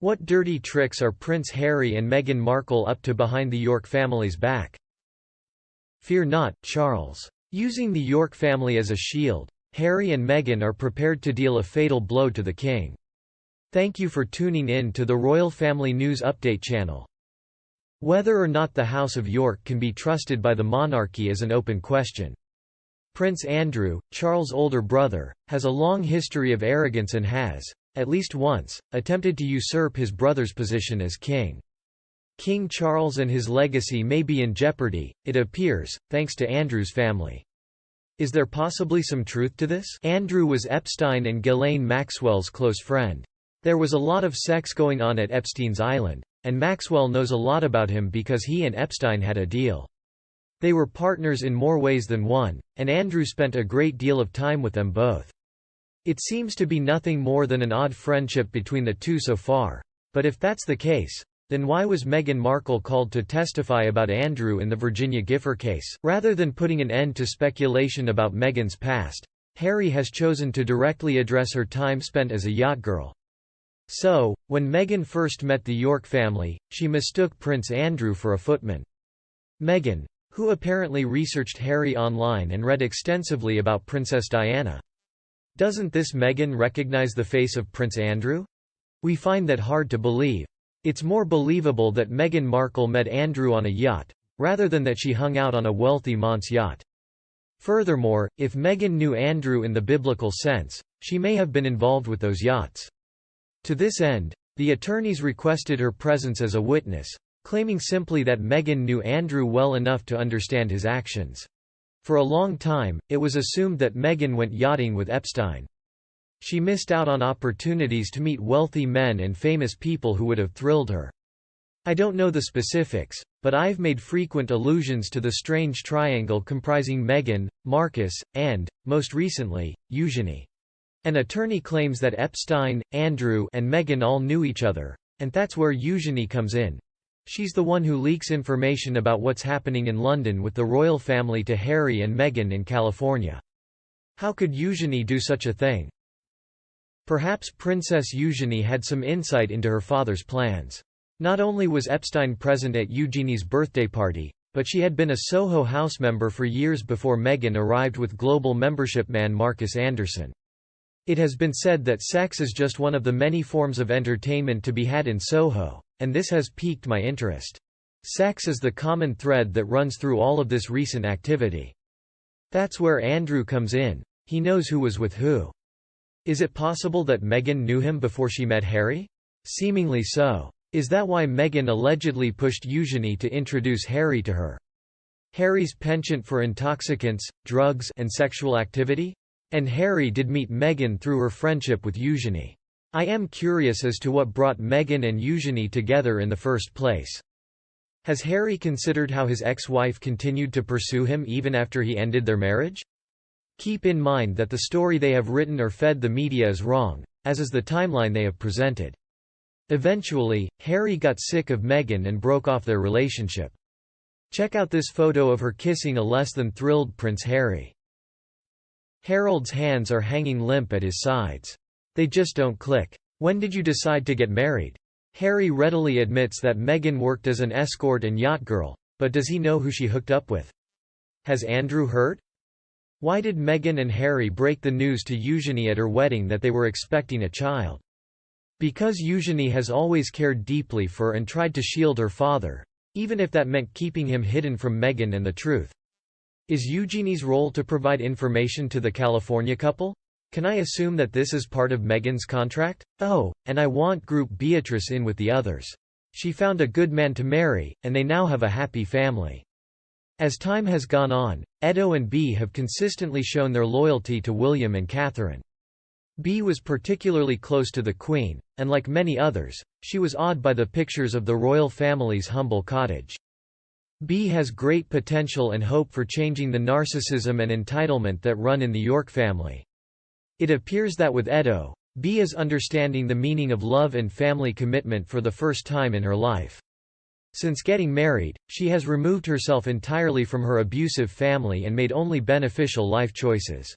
What dirty tricks are Prince Harry and Meghan Markle up to behind the York family's back? Fear not, Charles. Using the York family as a shield, Harry and Meghan are prepared to deal a fatal blow to the king. Thank you for tuning in to the Royal Family News Update channel. Whether or not the House of York can be trusted by the monarchy is an open question. Prince Andrew, Charles' older brother, has a long history of arrogance and has, at least once, attempted to usurp his brother's position as king. King Charles and his legacy may be in jeopardy, it appears, thanks to Andrew's family. Is there possibly some truth to this? Andrew was Epstein and Ghislaine Maxwell's close friend. There was a lot of sex going on at Epstein's Island, and Maxwell knows a lot about him because he and Epstein had a deal. They were partners in more ways than one, and Andrew spent a great deal of time with them both. It seems to be nothing more than an odd friendship between the two so far. But if that's the case, then why was Meghan Markle called to testify about Andrew in the Virginia Gifford case? Rather than putting an end to speculation about Meghan's past, Harry has chosen to directly address her time spent as a yacht girl. So, when Meghan first met the York family, she mistook Prince Andrew for a footman. Meghan, who apparently researched Harry online and read extensively about Princess Diana. Doesn't this Meghan recognize the face of Prince Andrew? We find that hard to believe. It's more believable that Meghan Markle met Andrew on a yacht, rather than that she hung out on a wealthy man's yacht. Furthermore, if Meghan knew Andrew in the biblical sense, she may have been involved with those yachts. To this end, the attorneys requested her presence as a witness, claiming simply that Meghan knew Andrew well enough to understand his actions. For a long time, it was assumed that Meghan went yachting with Epstein. She missed out on opportunities to meet wealthy men and famous people who would have thrilled her. I don't know the specifics, but I've made frequent allusions to the strange triangle comprising Meghan, Marcus, and, most recently, Eugenie. An attorney claims that Epstein, Andrew, and Meghan all knew each other, and that's where Eugenie comes in. She's the one who leaks information about what's happening in London with the royal family to Harry and Meghan in California. How could Eugenie do such a thing? Perhaps Princess Eugenie had some insight into her father's plans. Not only was Epstein present at Eugenie's birthday party, but she had been a Soho House member for years before Meghan arrived with global membership man Marcus Anderson. It has been said that sex is just one of the many forms of entertainment to be had in Soho, and this has piqued my interest. Sex is the common thread that runs through all of this recent activity. That's where Andrew comes in. He knows who was with who. Is it possible that Meghan knew him before she met Harry? Seemingly so. Is that why Meghan allegedly pushed Eugenie to introduce Harry to her? Harry's penchant for intoxicants, drugs, and sexual activity? And Harry did meet Meghan through her friendship with Eugenie. I am curious as to what brought Meghan and Eugenie together in the first place. Has Harry considered how his ex-wife continued to pursue him even after he ended their marriage? Keep in mind that the story they have written or fed the media is wrong, as is the timeline they have presented. Eventually, Harry got sick of Meghan and broke off their relationship. Check out this photo of her kissing a less than thrilled Prince Harry. Harold's hands are hanging limp at his sides. They just don't click. When did you decide to get married? Harry readily admits that Meghan worked as an escort and yacht girl, but does he know who she hooked up with? Has Andrew heard? Why did Meghan and Harry break the news to Eugenie at her wedding that they were expecting a child? Because Eugenie has always cared deeply for and tried to shield her father, even if that meant keeping him hidden from Meghan and the truth. Is Eugenie's role to provide information to the California couple? Can I assume that this is part of Meghan's contract? Oh, and I want Group Beatrice in with the others. She found a good man to marry, and they now have a happy family. As time has gone on, Edo and Bea have consistently shown their loyalty to William and Catherine. Bea was particularly close to the Queen, and like many others, she was awed by the pictures of the royal family's humble cottage. Bea has great potential and hope for changing the narcissism and entitlement that run in the York family. It appears that with Edo, Bea is understanding the meaning of love and family commitment for the first time in her life. Since getting married, she has removed herself entirely from her abusive family and made only beneficial life choices.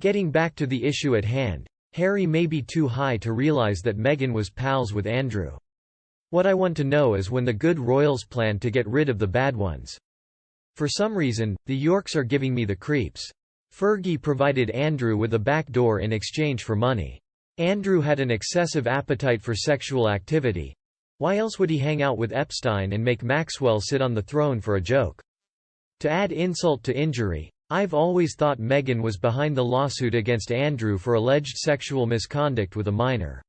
Getting back to the issue at hand, Harry may be too high to realize that Meghan was pals with Andrew. What I want to know is when the good royals plan to get rid of the bad ones. For some reason, the Yorks are giving me the creeps. Fergie provided Andrew with a back door in exchange for money. Andrew had an excessive appetite for sexual activity. Why else would he hang out with Epstein and make Maxwell sit on the throne for a joke? To add insult to injury, I've always thought Meghan was behind the lawsuit against Andrew for alleged sexual misconduct with a minor.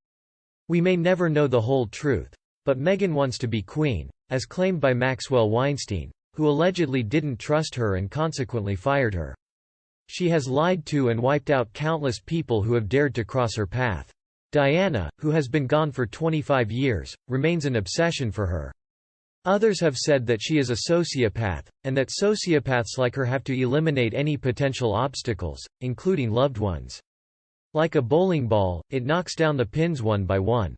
We may never know the whole truth, but Meghan wants to be queen, as claimed by Maxwell Weinstein, who allegedly didn't trust her and consequently fired her. She has lied to and wiped out countless people who have dared to cross her path. Diana, who has been gone for 25 years, remains an obsession for her. Others have said that she is a sociopath, and that sociopaths like her have to eliminate any potential obstacles, including loved ones. Like a bowling ball, it knocks down the pins one by one.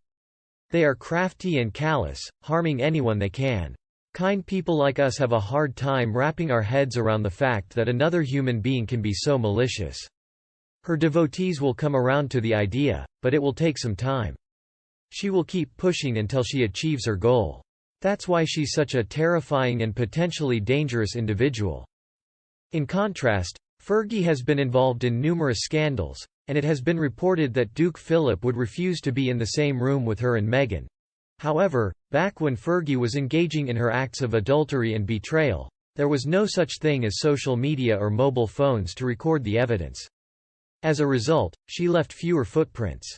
They are crafty and callous, harming anyone they can. Kind people like us have a hard time wrapping our heads around the fact that another human being can be so malicious. Her devotees will come around to the idea, but it will take some time. She will keep pushing until she achieves her goal. That's why she's such a terrifying and potentially dangerous individual. In contrast, Fergie has been involved in numerous scandals, and it has been reported that Duke Philip would refuse to be in the same room with her and Meghan. However, back when Fergie was engaging in her acts of adultery and betrayal, there was no such thing as social media or mobile phones to record the evidence. As a result, she left fewer footprints.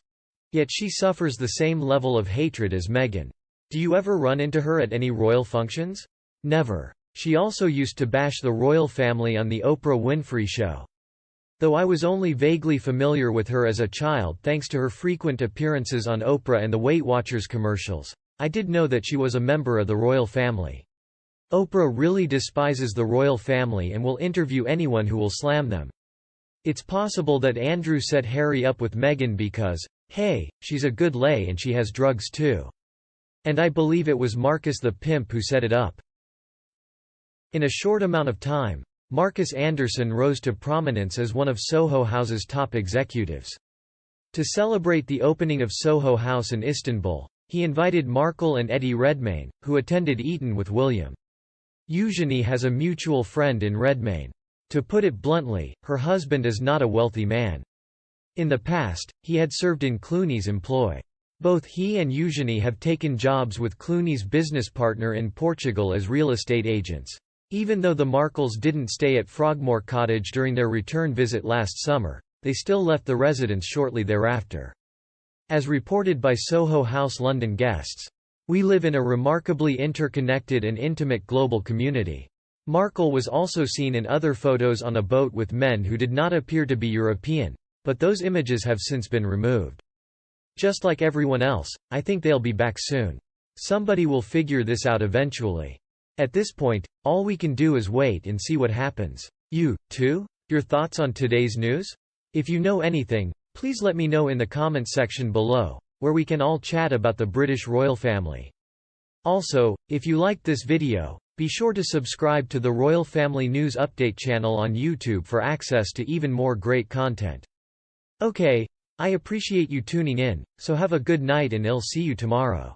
Yet she suffers the same level of hatred as Meghan. Do you ever run into her at any royal functions? Never. She also used to bash the royal family on the Oprah Winfrey Show. Though I was only vaguely familiar with her as a child thanks to her frequent appearances on Oprah and the Weight Watchers commercials, I did know that she was a member of the royal family. Oprah really despises the royal family and will interview anyone who will slam them. It's possible that Andrew set Harry up with Meghan because, hey, she's a good lay and she has drugs too. And I believe it was Marcus the pimp who set it up. In a short amount of time, Marcus Anderson rose to prominence as one of Soho House's top executives. To celebrate the opening of Soho House in Istanbul, he invited Markle and Eddie Redmayne, who attended Eton with William. Eugenie has a mutual friend in Redmayne. To put it bluntly, her husband is not a wealthy man. In the past, he had served in Clooney's employ. Both he and Eugenie have taken jobs with Clooney's business partner in Portugal as real estate agents. Even though the Markles didn't stay at Frogmore Cottage during their return visit last summer, they still left the residence shortly thereafter. As reported by Soho House London guests, "We live in a remarkably interconnected and intimate global community." Markle was also seen in other photos on a boat with men who did not appear to be European, but those images have since been removed. Just like everyone else, I think they'll be back soon. Somebody will figure this out eventually. At this point, all we can do is wait and see what happens. You, too? Your thoughts on today's news? If you know anything, please let me know in the comments section below, where we can all chat about the British royal family. Also, if you liked this video, be sure to subscribe to the Royal Family News Update channel on YouTube for access to even more great content. Okay, I appreciate you tuning in, so have a good night and I'll see you tomorrow.